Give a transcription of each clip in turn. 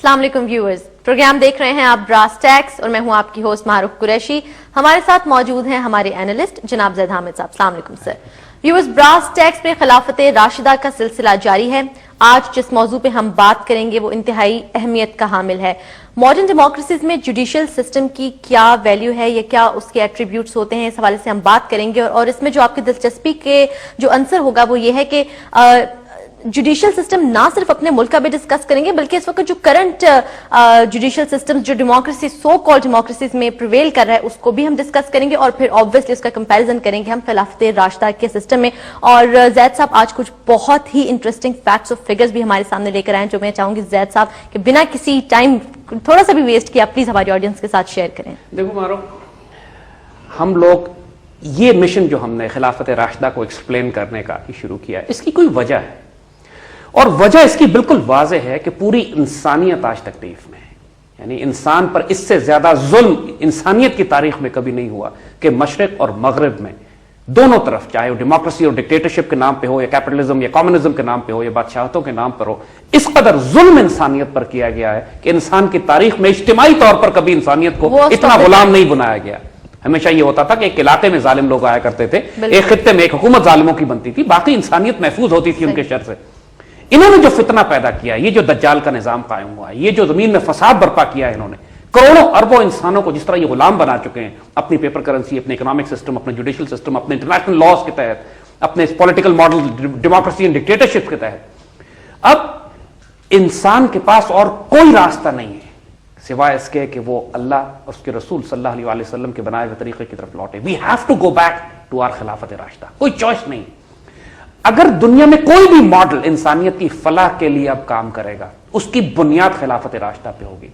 السلام علیکم viewers, programme دیکھ رہے ہیں آپ براس ٹیکس اور میں ہوں آپ کی ہوسٹ معروف قریشی. ہمارے ساتھ موجود ہیں ہمارے اینالسٹ جناب زید حامد صاحب. السلام علیکم سر. ویورز، براس ٹیکس میں خلافت راشدہ کا سلسلہ جاری ہے. آج جس موضوع پہ ہم بات کریں گے وہ انتہائی اہمیت کا حامل ہے. ماڈرن ڈیموکریسیز میں جوڈیشل سسٹم کی کیا ویلیو ہے یا کیا اس کے ایٹریبیوٹس ہوتے ہیں، اس حوالے سے ہم بات کریں گے. اور اس میں جو آپ کی دلچسپی کے جو عنصر ہوگا وہ یہ ہے کہ جوڈیشل سسٹم نہ صرف اپنے ملک کا بھی ڈسکس کریں گے بلکہ اس وقت جو کرنٹ جوڈیشل سسٹم جو ڈیموکریسی سو کال ڈیموکریسیز میں پریویل کر رہا ہے اس کو بھی ہم ڈسکس کریں گے اور پھر آبویسلی اس کا کمپیریزن کریں گے ہم خلافت راشدہ کے سسٹم میں. اور زید صاحب آج کچھ بہت ہی انٹرسٹنگ فیکٹس اور فگرز بھی ہمارے سامنے لے کر آئے ہیں جو میں چاہوں گی زید صاحب کہ بنا کسی ٹائم تھوڑا سا بھی ویسٹ کیا پلیز ہماری آڈینس کے ساتھ شیئر کریں. دیکھو مارو، ہم لوگ یہ مشن جو ہم نے خلافت راشدہ کو ایکسپلین کرنے کا شروع کیا ہے اس کی کوئی وجہ ہے، اور وجہ اس کی بالکل واضح ہے کہ پوری انسانیت آج تکلیف میں ہے. یعنی انسان پر اس سے زیادہ ظلم انسانیت کی تاریخ میں کبھی نہیں ہوا کہ مشرق اور مغرب میں دونوں طرف، چاہے وہ ڈیموکریسی اور ڈکٹیٹرشپ کے نام پہ ہو یا کیپٹلزم یا کمیونزم کے نام پہ ہو یا بادشاہتوں کے نام پر ہو، اس قدر ظلم انسانیت پر کیا گیا ہے کہ انسان کی تاریخ میں اجتماعی طور پر کبھی انسانیت کو اتنا غلام نہیں بنایا گیا. ہمیشہ یہ ہوتا تھا کہ ایک علاقے میں ظالم لوگ آیا کرتے تھے، ایک خطے میں ایک حکومت ظالموں کی بنتی تھی، باقی انسانیت محفوظ ہوتی تھی ان کے شر سے. انہوں نے جو فتنہ پیدا کیا، یہ جو دجال کا نظام قائم ہوا ہے، یہ جو زمین میں فساد برپا کیا ہے، انہوں نے کروڑوں اربوں انسانوں کو جس طرح یہ غلام بنا چکے ہیں اپنی پیپر کرنسی، اپنے اکنامک سسٹم، اپنے جوڈیشل سسٹم، اپنے انٹرنیشنل لاز کے تحت، اپنے political model democracy and dictatorship کے تحت. اب انسان کے پاس اور کوئی راستہ نہیں ہے سوائے اس کے کہ وہ اللہ اور اس کے رسول صلی اللہ علیہ وسلم کے بنائے ہوئے طریقے کی طرف لوٹے. We have to go back to our خلافت راشدہ. کوئی چوائس نہیں. اگر دنیا میں کوئی بھی ماڈل انسانیت کی فلاح کے لیے اب کام کرے گا اس کی بنیاد خلافت راشدہ پہ ہوگی.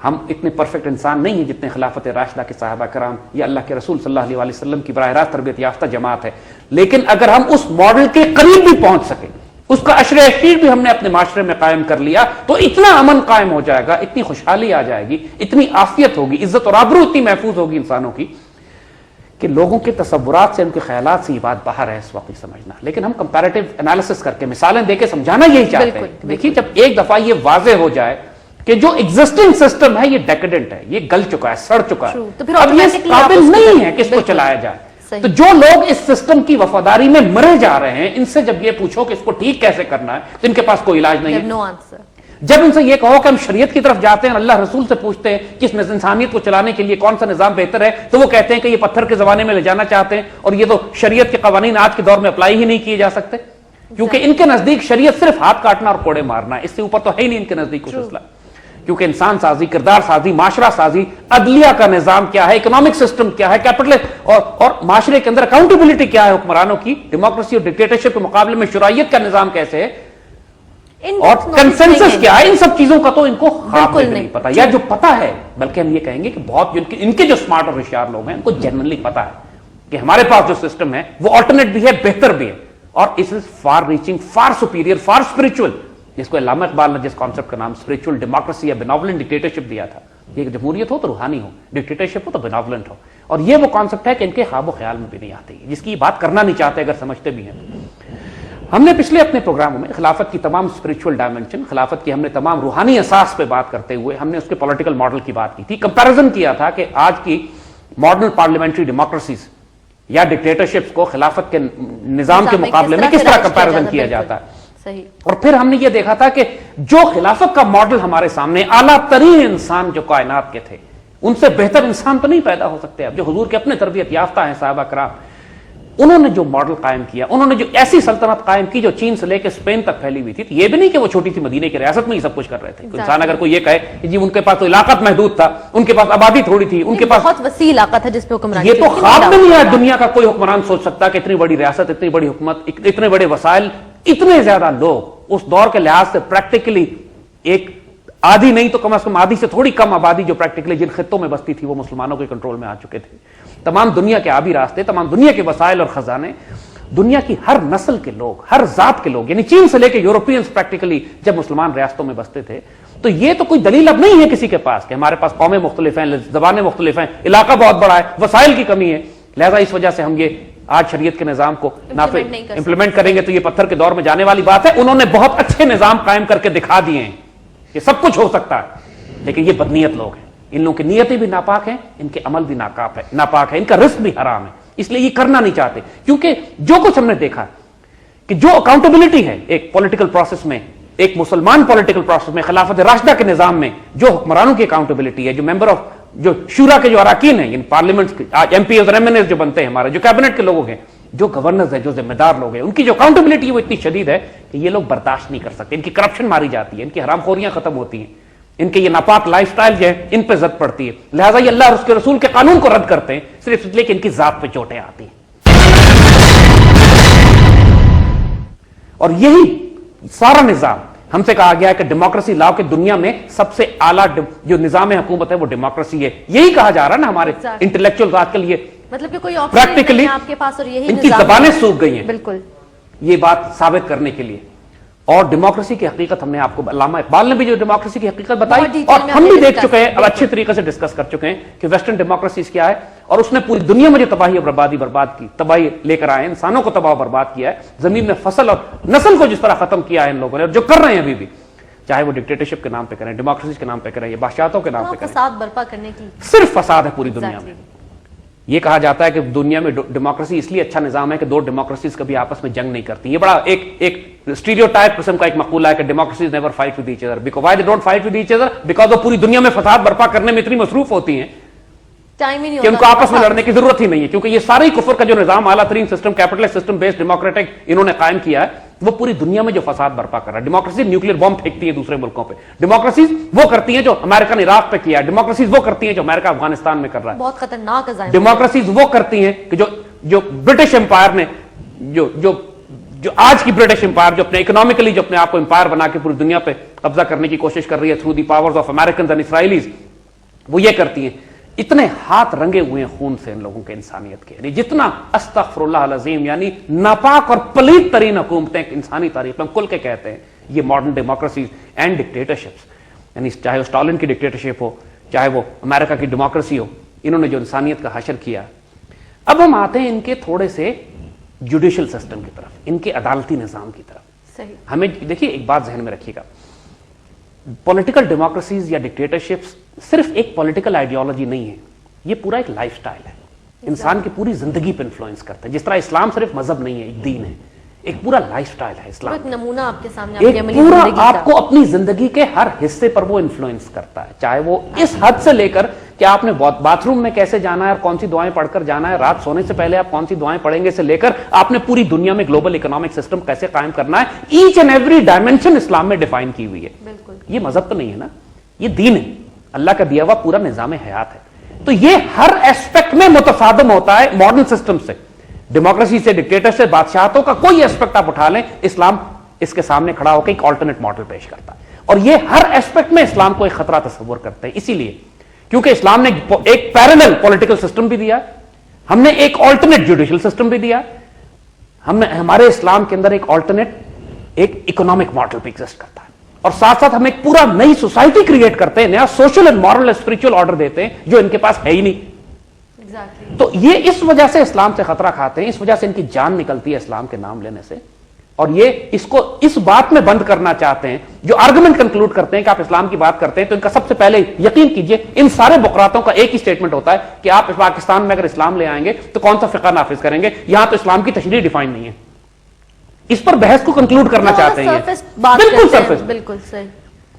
ہم اتنے پرفیکٹ انسان نہیں ہیں جتنے خلافت راشدہ کے صحابہ کرام یا اللہ کے رسول صلی اللہ علیہ وسلم کی براہ راست تربیت یافتہ جماعت ہے، لیکن اگر ہم اس ماڈل کے قریب بھی پہنچ سکیں، اس کا عشر اشیر بھی ہم نے اپنے معاشرے میں قائم کر لیا تو اتنا امن قائم ہو جائے گا، اتنی خوشحالی آ جائے گی، اتنی عافیت ہوگی، عزت اور آبرو اتنی محفوظ ہوگی انسانوں کی کہ لوگوں کے تصورات سے، ان کے خیالات سے یہ بات باہر ہے اس وقت سمجھنا. لیکن ہم کمپیریٹیو انالیسس کر کے مثالیں دے کے سمجھانا یہی چاہتے ہیں. دیکھیے، جب ایک دفعہ یہ واضح ہو جائے کہ جو ایگزسٹنگ سسٹم ہے یہ ڈیکیڈنٹ ہے، یہ گل چکا ہے، سڑ چکا ہے، اب یہ قابل نہیں ہے کہ اس کو چلایا جائے. تو جو لوگ اس سسٹم کی وفاداری میں مرے جا رہے ہیں ان سے جب یہ پوچھو کہ اس کو ٹھیک کیسے کرنا ہے تو ان کے پاس کوئی علاج نہیں ہے. جب ان سے یہ کہو کہ ہم شریعت کی طرف جاتے ہیں، اللہ رسول سے پوچھتے ہیں کہ اس میں انسانیت کو چلانے کے لیے کون سا نظام بہتر ہے، تو وہ کہتے ہیں کہ یہ پتھر کے زمانے میں لے جانا چاہتے ہیں اور یہ تو شریعت کے قوانین آج کے دور میں اپلائی ہی نہیں کیے جا سکتے کیونکہ ان کے نزدیک شریعت صرف ہاتھ کاٹنا اور کوڑے مارنا ہے، اس سے اوپر تو ہے ہی نہیں ان کے نزدیک کچھ مسئلہ. کیونکہ انسان سازی، کردار سازی، معاشرہ سازی، عدلیہ کا نظام کیا ہے، اکنامک سسٹم کیا ہے، کیپٹل اور معاشرے کے اندر اکاؤنٹیبلٹی کیا ہے حکمرانوں کی، ڈیموکریسی اور ڈکٹیٹرشپ کے مقابلے میں شرعیت کا نظام کیسے ہے اور کنسنسس کیا ہے، ان سب چیزوں کا تو ان کو خواب میں نہیں پتا، یا جو پتا ہے بلکہ ہم یہ کہیں گے کہ بہت ان کے جو سمارٹ اور ہوشیار لوگ ہیں ان کو جنرلی پتا ہے کہ ہمارے پاس جو سسٹم ہے وہ آلٹرنیٹ بھی ہے، بہتر بھی ہے، اور اس is far reaching, far superior, far spiritual, جس کو علامہ اقبال نے جس کانسیپٹ کا نام اسپرچل ڈیموکریسی یا بیناولنٹ ڈکٹیٹرشپ دیا تھا. یہ جمہوریت ہو تو روحانی ہو، ڈکٹیٹرشپ ہو تو بیناولنٹ ہو، اور یہ وہ کانسیپٹ ہے کہ ان کے خواب و خیال میں بھی نہیں آتی، جس کی بات کرنا نہیں چاہتے اگر سمجھتے بھی ہیں. ہم نے پچھلے اپنے پروگراموں میں خلافت کی تمام اسپرچل ڈائمنشن، خلافت کی ہم نے تمام روحانی اساس پہ بات کرتے ہوئے ہم نے اس کے پولیٹیکل ماڈل کی بات کی تھی، کمپیریزن کیا تھا کہ آج کی ماڈرن پارلیمنٹری ڈیموکریسیز یا ڈکٹیٹرشپس کو خلافت کے نظام کے مقابلے میں کس طرح کمپیریزن کیا جاتا ہے. اور پھر ہم نے یہ دیکھا تھا کہ جو خلافت کا ماڈل ہمارے سامنے، اعلیٰ ترین انسان جو کائنات کے تھے، ان سے بہتر انسان تو نہیں پیدا ہو سکتے. اب جو حضور کے اپنے تربیت یافتہ ہیں صحابہ کرام، انہوں نے جو ماڈل قائم کیا، انہوں نے جو ایسی سلطنت قائم کی جو چین سے لے کے اسپین تک پھیلی ہوئی تھی. یہ بھی نہیں کہ وہ چھوٹی سی مدینے کی ریاست میں ہی سب کچھ کر رہے تھے. انسان اگر کوئی یہ کہے کہ جی ان کے پاس تو علاقات محدود تھا، ان کے پاس آبادی تھوڑی تھی، ان کے پاس بہت وسیع علاقہ تھا جس پہ حکمرانی، یہ تو خواب میں نہیں ہے دنیا کا کوئی حکمران سوچ سکتا کہ اتنی بڑی ریاست، اتنی بڑی حکومت، اتنے بڑے وسائل، اتنے زیادہ لوگ اس دور کے لحاظ سے پریکٹیکلی ایک آدھی نہیں تو کم از کم آدھی سے تھوڑی کم آبادی جو پریکٹیکلی جن خطوں میں بستی تھی وہ مسلمانوں کے کنٹرول میں آ چکے تھے. تمام دنیا کے آبی راستے، تمام دنیا کے وسائل اور خزانے، دنیا کی ہر نسل کے لوگ، ہر ذات کے لوگ، یعنی چین سے لے کے یورپینز پریکٹیکلی جب مسلمان ریاستوں میں بستے تھے تو یہ تو کوئی دلیل اب نہیں ہے کسی کے پاس کہ ہمارے پاس قومیں مختلف ہیں، زبانیں مختلف ہیں، علاقہ بہت بڑا ہے، وسائل کی کمی ہے، لہذا اس وجہ سے ہم یہ آج شریعت کے نظام کو امپلیمنٹ کریں گے تو یہ پتھر کے دور میں جانے والی بات ہے. انہوں نے بہت اچھے نظام قائم کر کے دکھا دیے ہیں کہ سب کچھ ہو سکتا ہے، لیکن یہ بدنیت لوگ ہیں، ان لوگوں کی نیتیں بھی ناپاک ہیں، ان کے عمل بھی ناپاک ہے، ان کا رزق بھی حرام ہے، اس لیے یہ کرنا نہیں چاہتے. کیونکہ جو کچھ ہم نے دیکھا کہ جو اکاؤنٹیبلٹی ہے ایک پولیٹیکل پروسیس میں، ایک مسلمان پولیٹیکل پروسیس میں، خلافت راشدہ کے نظام میں جو حکمرانوں کی اکاؤنٹیبلٹی ہے، جو ممبر آف جو شورا کے جو اراکین ہیں، پارلیمنٹ ایم پی اور ایم این ایز جو بنتے ہیں ہمارے، جو کیبنٹ کے لوگ ہیں، جو گورنرز ہیں، جو ذمہ دار لوگ ہیں، ان کی جو اکاؤنٹیبلٹی ہے وہ اتنی شدید ہے کہ یہ لوگ برداشت نہیں کر سکتے. ان کی کرپشن ماری جاتی ہے، ان کی حرام خوریاں ختم ہوتی ہیں، ان کے یہ ناپاک لائف سٹائل جو ہے ان پہ زد پڑتی ہے. لہٰذا یہ اللہ اور اس کے رسول کے قانون کو رد کرتے ہیں صرف اس لیے کہ ان کی ذات پہ چوٹیں آتی ہیں. اور یہی سارا نظام ہم سے کہا گیا ہے کہ ڈیموکریسی لاؤ کہ دنیا میں سب سے اعلیٰ جو نظام حکومت ہے وہ ڈیموکریسی ہے. یہی کہا جا رہا ہے نا ہمارے انٹلیکچوئل آج کل، یہ مطلب کہ کوئی پریکٹیکلی آپ کے پاس اور یہی ان کی زبانیں سوکھ گئی ہیں بالکل یہ بات ثابت کرنے کے لیے. اور ڈیموکریسی کی حقیقت ہم نے آپ کو، علامہ اقبال نے بھی جو ڈیموکریسی کی حقیقت بتائی اور ہم بھی دیکھ چکے ہیں، اب اچھے طریقے سے ڈسکس کر چکے ہیں کہ ویسٹرن ڈیموکریسیز کیا ہے، اور اس نے پوری دنیا میں جو تباہی اور برباد کی، تباہی لے کر آئے، انسانوں کو تباہ و برباد کیا ہے، زمین میں فصل اور نسل کو جس طرح ختم کیا ہے ان لوگوں نے، اور جو کر رہے ہیں ابھی بھی، چاہے وہ ڈکٹیٹرشپ کے نام پہ کریں، ڈیموکریسی کے نام پہ کریں، یا بادشاہتوں کے نام پہ کریں، فساد برپا کرنے کی صرف فساد ہے پوری دنیا میں. یہ کہا جاتا ہے کہ دنیا میں ڈیموکریسی اس لیے اچھا نظام ہے کہ دو ڈیموکریسیز کبھی آپس میں جنگ نہیں کرتی. یہ بڑا ایک اسٹیریوٹائپ قسم کا ایک مقولہ ہے کہ democracies never fight with each other. Why they don't fight with each other? Because وہ پوری دنیا میں فساد برپا کرنے میں اتنی مصروف ہوتی ہیں کہ ان کو آپس میں لڑنے کی ضرورت ہی نہیں ہے. کیونکہ یہ سارے کفر کا جو نظام، اعلیٰ ترین system, capitalist system based democratic انہوں نے قائم کیا ہے، وہ پوری دنیا میں جو فساد برپا کر رہا ہے. ڈیموکریسی نیوکلیر بم پھینکتی ہے دوسرے ملکوں پہ، ڈیموکریسیز وہ کرتی ہیں جو امریکہ نے عراق پہ کیا ہے، ڈیموکریسیز وہ کرتی ہیں جو امریکہ افغانستان میں کر رہا ہے. بہت خطرناک عزائم. ڈیموکریسیز وہ کرتی ہیں کہ جو برٹش امپائر نے جو آج کی برٹش امپائر جو اپنے اکنامکلی جو اپنے آپ کو امپائر بنا کے پوری دنیا پہ قبضہ کرنے کی کوشش کر رہی ہے through the powers of Americans and اسرائیلیز، وہ یہ کرتی ہیں. اتنے ہاتھ رنگے ہوئے ہیں خون سے ان لوگوں کے انسانیت کے، یعنی جتنا استغفر اللہ العظیم، یعنی ناپاک اور پلید ترین حکومتیں انسانی تاریخ میں کل کے کہتے ہیں یہ ماڈرن ڈیموکریسیز اینڈ ڈکٹیٹرشپس. یعنی چاہے وہ اسٹالن کی ڈکٹیٹرشپ ہو، چاہے وہ امریکہ کی ڈیموکریسی ہو، انہوں نے جو انسانیت کا حشر کیا. اب ہم آتے ہیں ان کے تھوڑے سے جوڈیشل سسٹم کی طرف، ان کے عدالتی نظام کی طرف. صحیح. ہمیں دیکھیے ایک بات ذہن میں رکھیے گا، پولیٹیکل ڈیموکریسیز یا ڈکٹیٹرشپس صرف ایک پولیٹیکل آئیڈیالوجی نہیں ہے، یہ پورا ایک لائف سٹائل ہے، انسان کی پوری زندگی پہ انفلوئنس کرتا ہے. جس طرح اسلام صرف مذہب نہیں ہے، ایک دین ہے، ایک پورا لائف سٹائل ہے اسلام. ایک نمونہ آپ کے سامنے، ایک پورا آپ کو اپنی زندگی کے ہر حصے پر وہ انفلوئنس کرتا ہے، چاہے وہ اس حد سے لے کر کہ آپ نے باتھ روم میں کیسے جانا ہے اور کون سی دعائیں پڑھ کر جانا ہے، رات سونے سے پہلے آپ کون سی دعائیں پڑھیں گے سے لے کر آپ نے پوری دنیا میں گلوبل اکنامک سسٹم کیسے قائم کرنا ہے، ایچ اینڈ ایوری ڈائمینشن اسلام میں ڈیفائن کی ہوئی ہے. یہ مذہب تو نہیں ہے نا، یہ دین ہے، اللہ کا دیا ہوا پورا نظام حیات ہے. تو یہ ہر ایسپیکٹ میں متصادم ہوتا ہے ماڈرن سسٹم سے، ڈیموکریسی سے، ڈکٹیٹر سے، بادشاہتوں کا کوئی ایسپیکٹ آپ اٹھا لیں، اسلام اس کے سامنے کھڑا ہو کے ایک آلٹرنیٹ ماڈل پیش کرتا ہے. اور یہ ہر ایسپیکٹ میں اسلام کو ایک خطرہ تصور کرتے ہیں، اسی لیے کیونکہ اسلام نے ایک پیرلل پولیٹیکل سسٹم بھی دیا، ہم نے ایک آلٹرنیٹ جوڈیشل سسٹم بھی دیا، ہم نے ہمارے اسلام کے اندر ایک آلٹرنیٹ ایک اکنامک ماڈل بھی ایگزسٹ کرتا ہے، اور ساتھ ساتھ ہم ایک پورا نئی سوسائٹی کریٹ کرتے ہیں، نیا social and moral spiritual order دیتے ہیں جو ان کے پاس ہے ہی نہیں. تو یہ اس وجہ سے اسلام سے خطرہ کھاتے ہیں، اس وجہ سے ان کی جان نکلتی ہے اسلام کے نام لینے سے. اور یہ اس کو اس بات میں بند کرنا چاہتے ہیں، جو آرگومنٹ کنکلوڈ کرتے ہیں کہ آپ اسلام کی بات کرتے ہیں تو ان کا سب سے پہلے یقین کیجئے ان سارے بقراتوں کا ایک ہی سٹیٹمنٹ ہوتا ہے کہ آپ پاکستان میں اگر اسلام لے آئیں گے تو کون سا فقہ نافذ کریں گے، یہاں تو اسلام کی تشریح ڈیفائن نہیں ہے. اس پر بحث کو کنکلوڈ کرنا چاہتے ہیں، بالکل سرفیس. بالکل صحیح.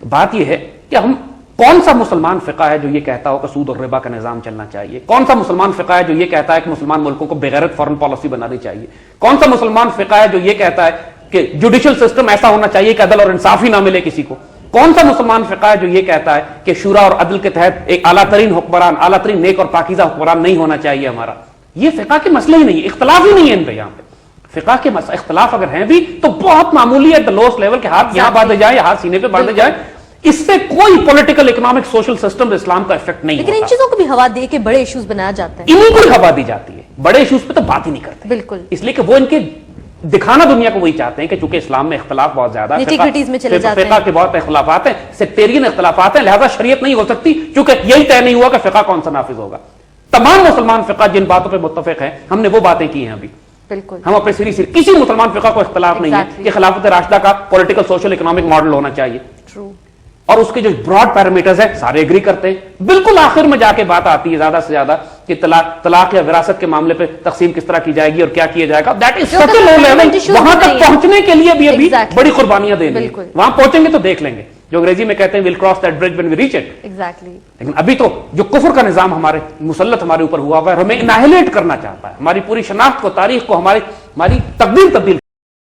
بات یہ ہے کہ ہم کون سا مسلمان فقہ ہے جو یہ کہتا ہو کہ سود اور ربا کا نظام چلنا چاہیے؟ کون سا مسلمان فقہ ہے جو یہ کہتا ہے کہ مسلمان ملکوں کو بغیرت فارن پالیسی بنانی چاہیے؟ کون سا مسلمان فقہ ہے جو یہ کہتا ہے کہ جوڈیشل سسٹم ایسا ہونا چاہیے کہ عدل اور انصاف ہی نہ ملے کسی کو؟ کون سا مسلمان فقہ ہے جو یہ کہتا ہے کہ شورا اور عدل کے تحت ایک اعلیٰ ترین حکمران، اعلیٰ ترین نیک اور پاکیزہ حکمران نہیں ہونا چاہیے ہمارا؟ یہ فقہ کے مسئلے ہی نہیں ہے، اختلاف ہی نہیں ہے ان پہ. یہاں پہ فقہ کے اختلاف اگر ہیں بھی تو بہت معمولی ہے، لوسٹ لیول کے ہاتھ یہاں باندھے جائے یا ہاتھ سینے پہ باندھے جائے، اس سے کوئی پولیٹیکل اکنامک سوشل سسٹم اسلام کا افیکٹ نہیں ہوتا. لیکن ان چیزوں کو بھی ہوا دے کے بڑے ایشوز بنایا جاتا ہے، انہیں کو ہوا دی جاتی ہے، بڑے ایشوز پہ تو بات ہی نہیں کرتے. بالکل. اس لیے کہ وہ ان کے دکھانا دنیا کو وہی چاہتے ہیں کہ چونکہ اسلام میں اختلاف بہت زیادہ ہے، فقہ کے بہت اختلافات ہیں، سیکٹیرین اختلافات ہیں، لہذا شریعت نہیں ہو سکتی کیونکہ یہی طے نہیں ہوا کہ فقہ کون سا نافذ ہوگا. تمام مسلمان فقہ جن باتوں پہ متفق ہیں ہم نے وہ باتیں کی ہیں ابھی. بالکل. ہم اپنے سری کسی مسلمان فقہ کو اختلاف نہیں ہے کہ خلافت راشدہ کا پولیٹیکل سوشل اکنامک ماڈل ہونا چاہیے. اور اس کے جو براڈ پیرامیٹرز ہیں سارے ایگری کرتے ہیں. بالکل آخر میں جا کے بات آتی ہے زیادہ سے زیادہ کہ طلاق یا وراثت کے معاملے پہ تقسیم کس طرح کی جائے گی اور کیا کیا جائے گا. That is such a low level. وہاں تک پہنچنے کے لیے بھی ابھی بڑی قربانیاں دینی ہیں. وہاں پہنچیں گے تو دیکھ لیں گے, جو انگریزی میں کہتے ہیں we'll cross that bridge when we reach it. Exactly. لیکن ابھی تو جو کفر کا نظام ہمارے مسلط ہمارے اوپر ہوا ہوا ہے, ہمیں انہیلیٹ کرنا چاہتا ہے, ہماری پوری شناخت کو, تاریخ کو, ہماری تقدیر تبدیل